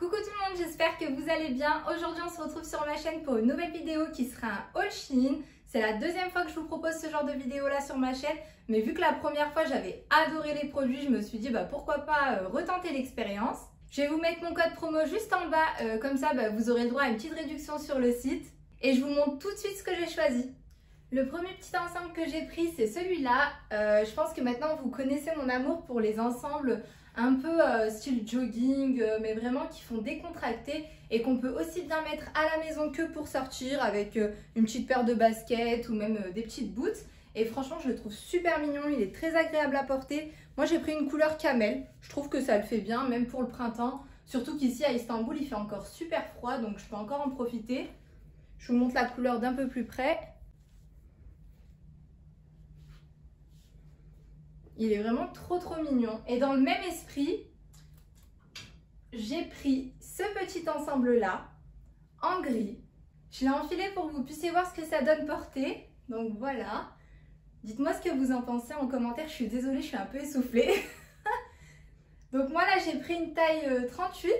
Coucou tout le monde, j'espère que vous allez bien. Aujourd'hui on se retrouve sur ma chaîne pour une nouvelle vidéo qui sera un haul Shein. C'est la deuxième fois que je vous propose ce genre de vidéo là sur ma chaîne. Mais vu que la première fois j'avais adoré les produits, je me suis dit pourquoi pas retenter l'expérience. Je vais vous mettre mon code promo juste en bas, comme ça vous aurez le droit à une petite réduction sur le site. Et je vous montre tout de suite ce que j'ai choisi. Le premier petit ensemble que j'ai pris c'est celui-là. Je pense que maintenant vous connaissez mon amour pour les ensembles un peu style jogging, mais vraiment qui font décontracter et qu'on peut aussi bien mettre à la maison que pour sortir avec une petite paire de baskets ou même des petites boots. Et franchement je le trouve super mignon, il est très agréable à porter. Moi j'ai pris une couleur camel, je trouve que ça le fait bien même pour le printemps. Surtout qu'ici à Istanbul il fait encore super froid donc je peux encore en profiter. Je vous montre la couleur d'un peu plus près. Il est vraiment trop mignon. Et dans le même esprit, j'ai pris ce petit ensemble là, en gris. Je l'ai enfilé pour que vous puissiez voir ce que ça donne porter. Donc voilà. Dites-moi ce que vous en pensez en commentaire. Je suis désolée, je suis un peu essoufflée. Donc moi là, j'ai pris une taille 38.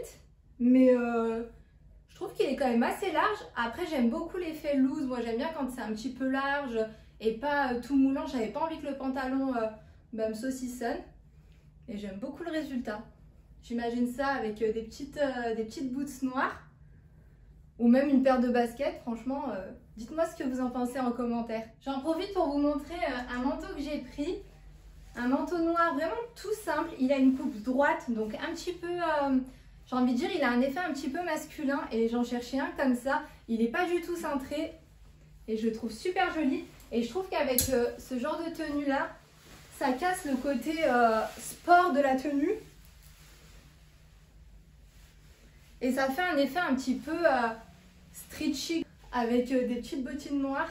Mais je trouve qu'il est quand même assez large. Après, j'aime beaucoup l'effet loose. Moi, j'aime bien quand c'est un petit peu large et pas tout moulant. J'avais pas envie que le pantalon... me saucissonne et j'aime beaucoup le résultat. J'imagine ça avec des petites boots noires ou même une paire de baskets. Franchement, dites-moi ce que vous en pensez en commentaire. J'en profite pour vous montrer un manteau que j'ai pris. Un manteau noir vraiment tout simple. Il a une coupe droite, donc un petit peu, j'ai envie de dire, il a un effet un petit peu masculin et j'en cherchais un comme ça. Il n'est pas du tout cintré et je le trouve super joli. Et je trouve qu'avec ce genre de tenue là, ça casse le côté sport de la tenue. Et ça fait un effet un petit peu street chic avec des petites bottines noires.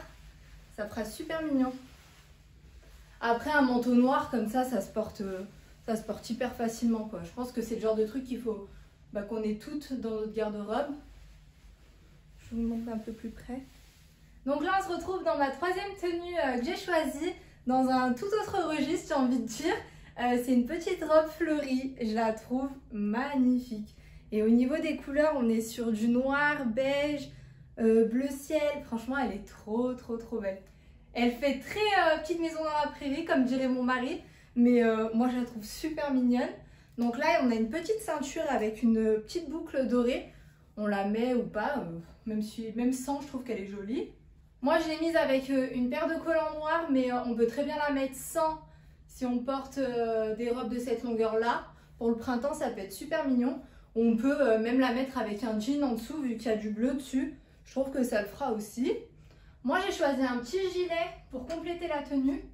Ça fera super mignon. Après un manteau noir comme ça se porte hyper facilement quoi. Je pense que c'est le genre de truc qu'il faut qu'on ait toutes dans notre garde-robe. Je vous montre un peu plus près. Donc là on se retrouve dans ma troisième tenue que j'ai choisie. Dans un tout autre registre, j'ai envie de dire, c'est une petite robe fleurie, je la trouve magnifique. Et au niveau des couleurs, on est sur du noir, beige, bleu ciel, franchement elle est trop belle. Elle fait très petite maison dans la prairie, comme dirait mon mari, mais moi je la trouve super mignonne. Donc là, on a une petite ceinture avec une petite boucle dorée, on la met ou pas, même sans, je trouve qu'elle est jolie. Moi je l'ai mise avec une paire de collants noirs, mais on peut très bien la mettre sans si on porte des robes de cette longueur là. Pour le printemps ça peut être super mignon. On peut même la mettre avec un jean en dessous vu qu'il y a du bleu dessus. Je trouve que ça le fera aussi. Moi j'ai choisi un petit gilet pour compléter la tenue.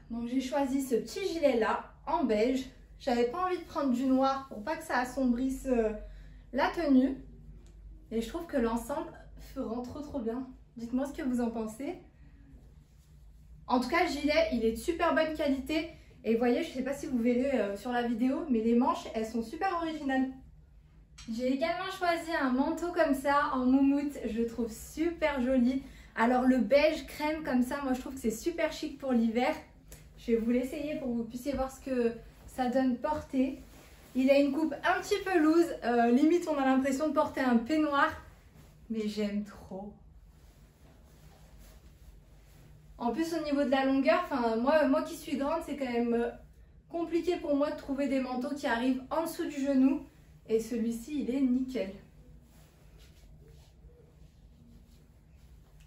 Donc j'ai choisi ce petit gilet là en beige. J'avais pas envie de prendre du noir pour pas que ça assombrisse la tenue. Et je trouve que l'ensemble rend trop bien. Dites-moi ce que vous en pensez. En tout cas, le gilet, il est de super bonne qualité. Et vous voyez, je ne sais pas si vous verrez sur la vidéo, mais les manches, elles sont super originales. J'ai également choisi un manteau comme ça, en moumoute. Je le trouve super joli. Alors le beige crème comme ça, moi je trouve que c'est super chic pour l'hiver. Je vais vous l'essayer pour que vous puissiez voir ce que ça donne porter. Il a une coupe un petit peu loose. Limite, on a l'impression de porter un peignoir. Mais j'aime trop. En plus au niveau de la longueur, moi qui suis grande, c'est quand même compliqué pour moi de trouver des manteaux qui arrivent en dessous du genou. Et celui-ci, il est nickel.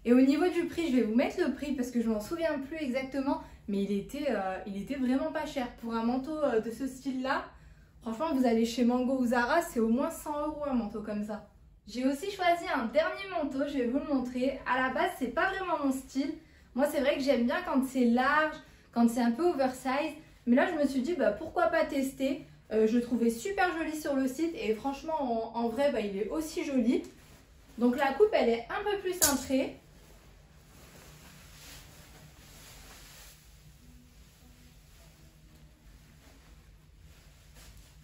Et au niveau du prix, je vais vous mettre le prix parce que je m'en souviens plus exactement. Mais il était vraiment pas cher. Pour un manteau de ce style-là, franchement, vous allez chez Mango ou Zara, c'est au moins 100 € un manteau comme ça. J'ai aussi choisi un dernier manteau, je vais vous le montrer. À la base, c'est pas vraiment mon style. Moi, c'est vrai que j'aime bien quand c'est large, quand c'est un peu oversize. Mais là, je me suis dit, pourquoi pas tester. Je le trouvais super joli sur le site et franchement, en vrai, il est aussi joli. Donc la coupe, elle est un peu plus cintrée.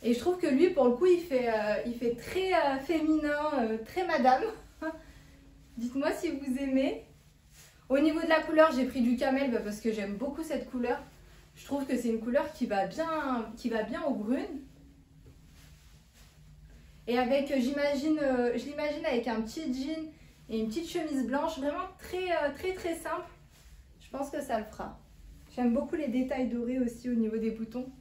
Et je trouve que lui, pour le coup, il fait très féminin, très madame. Dites-moi si vous aimez. Au niveau de la couleur, j'ai pris du camel parce que j'aime beaucoup cette couleur. Je trouve que c'est une couleur qui va bien aux brunes. Et avec, je l'imagine avec un petit jean et une petite chemise blanche, vraiment très simple. Je pense que ça le fera. J'aime beaucoup les détails dorés aussi au niveau des boutons.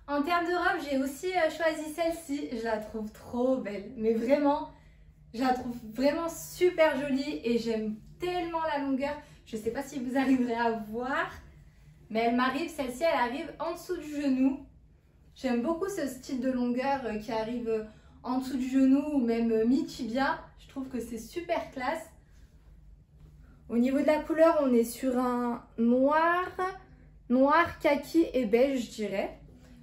En termes de robe, j'ai aussi choisi celle-ci. Je la trouve trop belle, mais vraiment, je la trouve vraiment super jolie et j'aime tellement la longueur. Je ne sais pas si vous arriverez à voir, mais elle m'arrive, celle-ci, elle arrive en dessous du genou. J'aime beaucoup ce style de longueur qui arrive en dessous du genou ou même mi-tibia. Je trouve que c'est super classe. Au niveau de la couleur, on est sur un noir, kaki et beige, je dirais.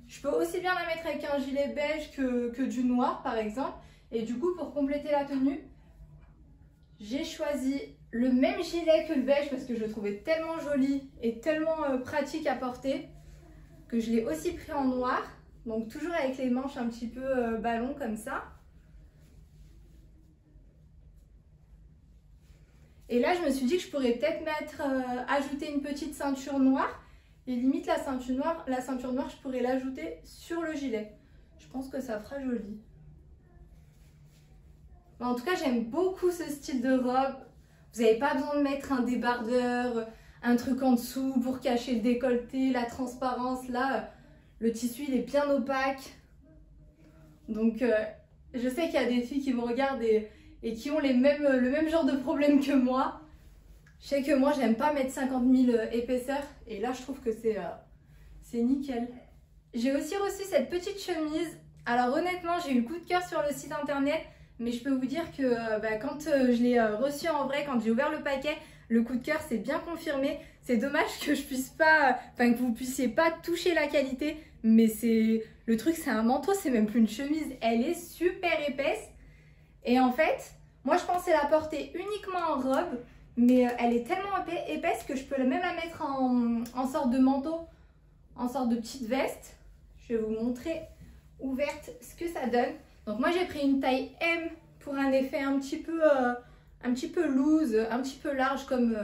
Je peux aussi bien la mettre avec un gilet beige que du noir, par exemple. Et du coup, pour compléter la tenue, j'ai choisi le même gilet que le beige parce que je le trouvais tellement joli et tellement pratique à porter que je l'ai aussi pris en noir. Donc toujours avec les manches un petit peu ballon comme ça. Et là, je me suis dit que je pourrais peut-être ajouter une petite ceinture noire. Et limite, la ceinture noire, je pourrais l'ajouter sur le gilet. Je pense que ça fera joli. Mais en tout cas, j'aime beaucoup ce style de robe. Vous n'avez pas besoin de mettre un débardeur, un truc en dessous pour cacher le décolleté, la transparence. Là, le tissu, il est bien opaque. Donc, je sais qu'il y a des filles qui me regardent et qui ont le même genre de problème que moi. Je sais que moi, j'aime pas mettre 50 000 épaisseurs. Et là, je trouve que c'est nickel. J'ai aussi reçu cette petite chemise. Alors honnêtement, j'ai eu le coup de cœur sur le site internet. Mais je peux vous dire que quand je l'ai reçue en vrai, quand j'ai ouvert le paquet, le coup de cœur s'est bien confirmé. C'est dommage que je puisse pas, que vous puissiez pas toucher la qualité. Mais le truc, c'est un manteau, c'est même plus une chemise. Elle est super épaisse. Et en fait, moi, je pensais la porter uniquement en robe. Mais elle est tellement épaisse que je peux même la mettre en sorte de manteau, en sorte de petite veste. Je vais vous montrer ouverte ce que ça donne. Donc moi j'ai pris une taille M pour un effet un petit peu loose, un petit peu large comme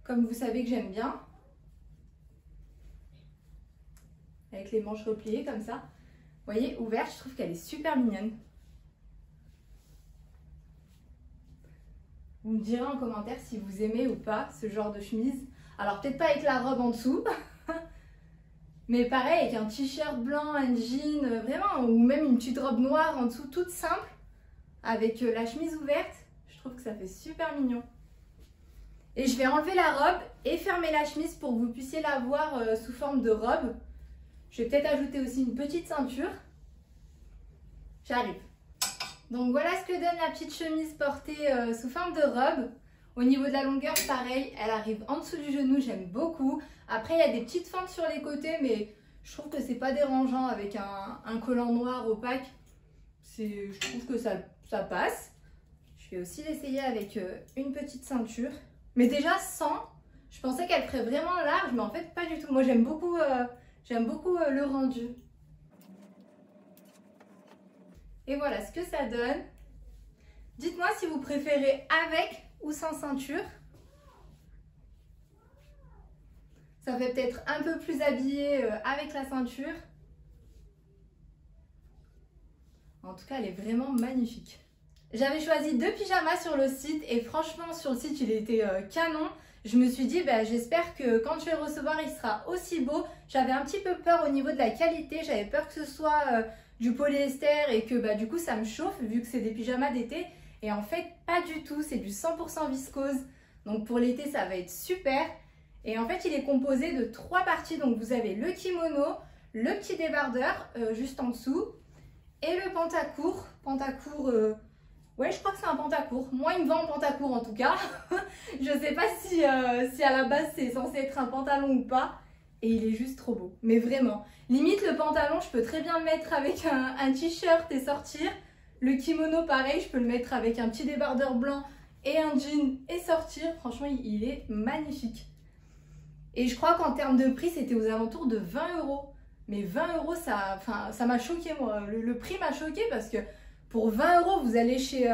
vous savez que j'aime bien. Avec les manches repliées comme ça. Vous voyez, ouverte, je trouve qu'elle est super mignonne. Vous me direz en commentaire si vous aimez ou pas ce genre de chemise. Alors peut-être pas avec la robe en dessous. Mais pareil avec un t-shirt blanc, un jean, vraiment. Ou même une petite robe noire en dessous, toute simple. Avec la chemise ouverte. Je trouve que ça fait super mignon. Et je vais enlever la robe et fermer la chemise pour que vous puissiez la voir sous forme de robe. Je vais peut-être ajouter aussi une petite ceinture. J'arrive. Donc voilà ce que donne la petite chemise portée sous forme de robe. Au niveau de la longueur, pareil, elle arrive en dessous du genou, j'aime beaucoup. Après, il y a des petites fentes sur les côtés, mais je trouve que c'est pas dérangeant avec un collant noir opaque. Je trouve que ça passe. Je vais aussi l'essayer avec une petite ceinture. Mais déjà sans, je pensais qu'elle ferait vraiment large, mais en fait pas du tout. Moi j'aime beaucoup le rendu. Et voilà ce que ça donne. Dites-moi si vous préférez avec ou sans ceinture. Ça fait peut-être un peu plus habillé avec la ceinture. En tout cas, elle est vraiment magnifique. J'avais choisi 2 pyjamas sur le site et franchement, sur le site, il était canon. Je me suis dit, j'espère que quand je vais le recevoir, il sera aussi beau. J'avais un petit peu peur au niveau de la qualité. J'avais peur que ce soit du polyester et que du coup, ça me chauffe vu que c'est des pyjamas d'été. Et en fait, pas du tout. C'est du 100% viscose. Donc pour l'été, ça va être super. Et en fait, il est composé de 3 parties. Donc vous avez le kimono, le petit débardeur juste en dessous et le pantacourt. Ouais, je crois que c'est un pantacourt. Moi, il me vend en pantacourt en tout cas. Je sais pas si à la base c'est censé être un pantalon ou pas. Et il est juste trop beau. Mais vraiment. Limite, le pantalon, je peux très bien le mettre avec un t-shirt et sortir. Le kimono, pareil, je peux le mettre avec un petit débardeur blanc et un jean et sortir. Franchement, il est magnifique. Et je crois qu'en termes de prix, c'était aux alentours de 20 €. Mais 20 €, ça m'a choqué moi. Le prix m'a choqué parce que pour 20 €, vous allez chez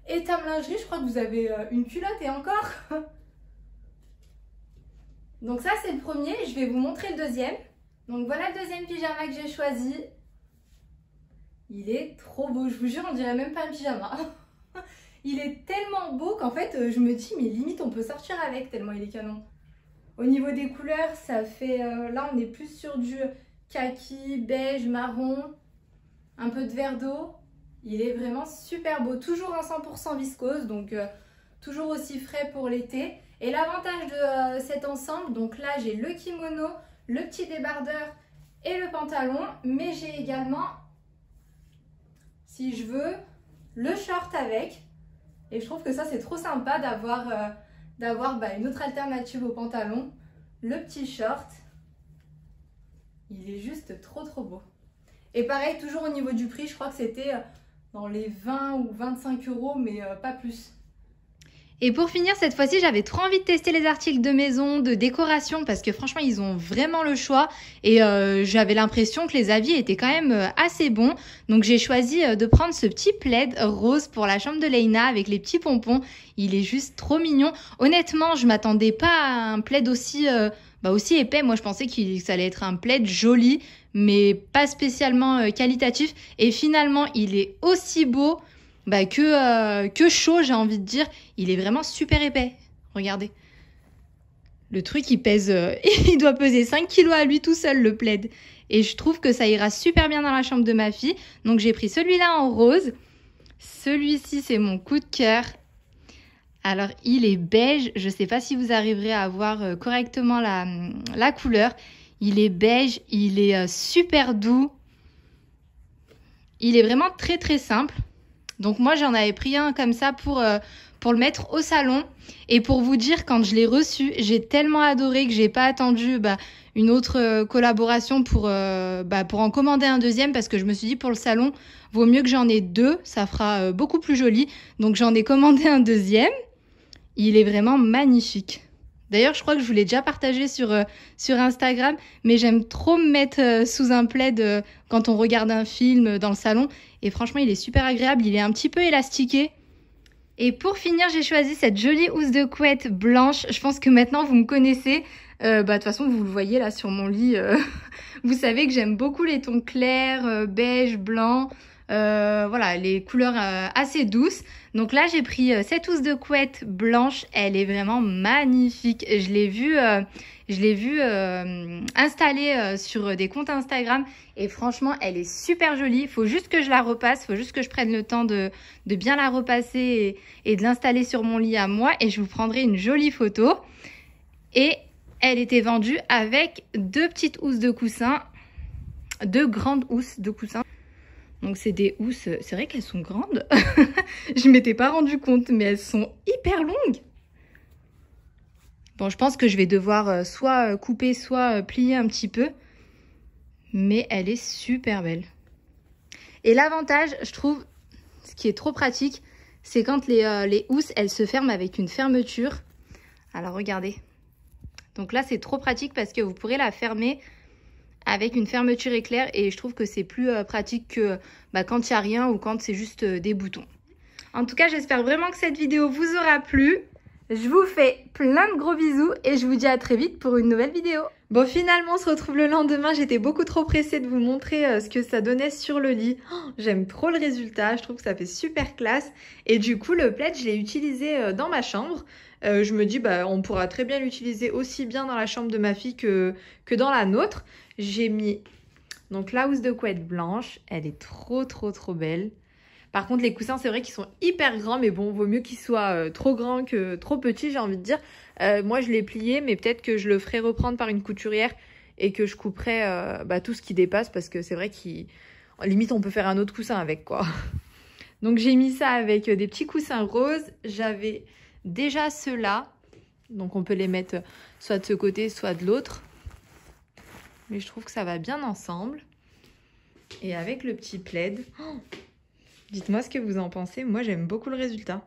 Etam Lingerie, je crois que vous avez une culotte et encore. Donc ça, c'est le premier. Je vais vous montrer le deuxième. Donc voilà le deuxième pyjama que j'ai choisi. Il est trop beau, je vous jure, on dirait même pas un pyjama. Il est tellement beau qu'en fait, je me dis, mais limite, on peut sortir avec tellement il est canon. Au niveau des couleurs, ça fait... là, on est plus sur du kaki, beige, marron, un peu de vert d'eau. Il est vraiment super beau, toujours en 100% viscose, donc toujours aussi frais pour l'été. Et l'avantage de cet ensemble, donc là, j'ai le kimono, le petit débardeur et le pantalon, mais j'ai également, si je veux, le short avec. Et je trouve que ça, c'est trop sympa d'avoir une autre alternative au pantalon. Le petit short, il est juste trop beau. Et pareil, toujours au niveau du prix, je crois que c'était dans les 20 ou 25 €, mais pas plus. Et pour finir, cette fois-ci, j'avais trop envie de tester les articles de maison, de décoration, parce que franchement, ils ont vraiment le choix. Et j'avais l'impression que les avis étaient quand même assez bons. Donc j'ai choisi de prendre ce petit plaid rose pour la chambre de Leïna avec les petits pompons. Il est juste trop mignon. Honnêtement, je m'attendais pas à un plaid aussi épais. Moi, je pensais que ça allait être un plaid joli, mais pas spécialement qualitatif. Et finalement, il est aussi beau que chaud, j'ai envie de dire. Il est vraiment super épais. Regardez. Le truc, il pèse... il doit peser 5 kilos à lui tout seul, le plaid. Et je trouve que ça ira super bien dans la chambre de ma fille. Donc, j'ai pris celui-là en rose. Celui-ci, c'est mon coup de cœur. Alors, il est beige. Je ne sais pas si vous arriverez à voir correctement la couleur. Il est beige. Il est super doux. Il est vraiment très simple. Donc moi, j'en avais pris un comme ça pour le mettre au salon. Et pour vous dire, quand je l'ai reçu, j'ai tellement adoré que j'ai pas attendu une autre collaboration pour en commander un deuxième, parce que je me suis dit, pour le salon, vaut mieux que j'en ai deux. Ça fera beaucoup plus joli. Donc j'en ai commandé un deuxième. Il est vraiment magnifique. D'ailleurs, je crois que je vous l'ai déjà partagé sur Instagram, mais j'aime trop me mettre sous un plaid quand on regarde un film dans le salon. Et franchement, il est super agréable, il est un petit peu élastiqué. Et pour finir, j'ai choisi cette jolie housse de couette blanche. Je pense que maintenant, vous me connaissez. De toute façon, vous le voyez là sur mon lit. Vous savez que j'aime beaucoup les tons clairs, beige, blanc. Voilà, les couleurs assez douces. Donc là, j'ai pris cette housse de couette blanche. Elle est vraiment magnifique. Je l'ai vue installée sur des comptes Instagram. Et franchement, elle est super jolie. Il faut juste que je la repasse. Il faut juste que je prenne le temps de bien la repasser et de l'installer sur mon lit à moi. Et je vous prendrai une jolie photo. Et elle était vendue avec deux petites housses de coussin. Deux grandes housses de coussin. Donc c'est des housses, c'est vrai qu'elles sont grandes. Je m'étais pas rendu compte, mais elles sont hyper longues. Bon, je pense que je vais devoir soit couper, soit plier un petit peu. Mais elle est super belle. Et l'avantage, je trouve, ce qui est trop pratique, c'est quand les housses, elles se ferment avec une fermeture. Alors regardez. Donc là, c'est trop pratique parce que vous pourrez la fermer avec une fermeture éclair, et je trouve que c'est plus pratique que quand il n'y a rien ou quand c'est juste des boutons. En tout cas, j'espère vraiment que cette vidéo vous aura plu. Je vous fais plein de gros bisous et je vous dis à très vite pour une nouvelle vidéo. Bon, finalement, on se retrouve le lendemain. J'étais beaucoup trop pressée de vous montrer ce que ça donnait sur le lit. Oh, j'aime trop le résultat. Je trouve que ça fait super classe. Et du coup, le plaid, je l'ai utilisé dans ma chambre. Je me dis, on pourra très bien l'utiliser aussi bien dans la chambre de ma fille que dans la nôtre. J'ai mis donc la housse de couette blanche. Elle est trop belle. Par contre, les coussins, c'est vrai qu'ils sont hyper grands, mais bon, vaut mieux qu'ils soient trop grands que trop petits, j'ai envie de dire. Moi, je l'ai plié, mais peut-être que je le ferai reprendre par une couturière et que je couperai tout ce qui dépasse, parce que c'est vrai qu'en limite, on peut faire un autre coussin avec, quoi. Donc, j'ai mis ça avec des petits coussins roses. J'avais déjà ceux-là, donc on peut les mettre soit de ce côté, soit de l'autre. Mais je trouve que ça va bien ensemble. Et avec le petit plaid... Oh, dites-moi ce que vous en pensez. Moi, j'aime beaucoup le résultat.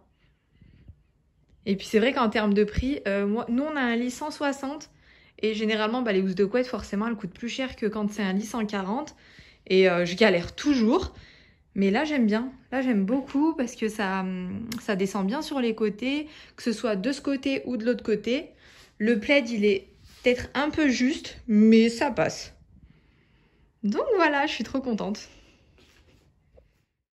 Et puis, c'est vrai qu'en termes de prix, nous, on a un lit 160. Et généralement, les housses de couette, forcément, elles coûtent plus cher que quand c'est un lit 140. Et je galère toujours. Mais là, j'aime bien. Là, j'aime beaucoup parce que ça descend bien sur les côtés. Que ce soit de ce côté ou de l'autre côté. Le plaid, il est peut-être un peu juste, mais ça passe. Donc voilà, je suis trop contente.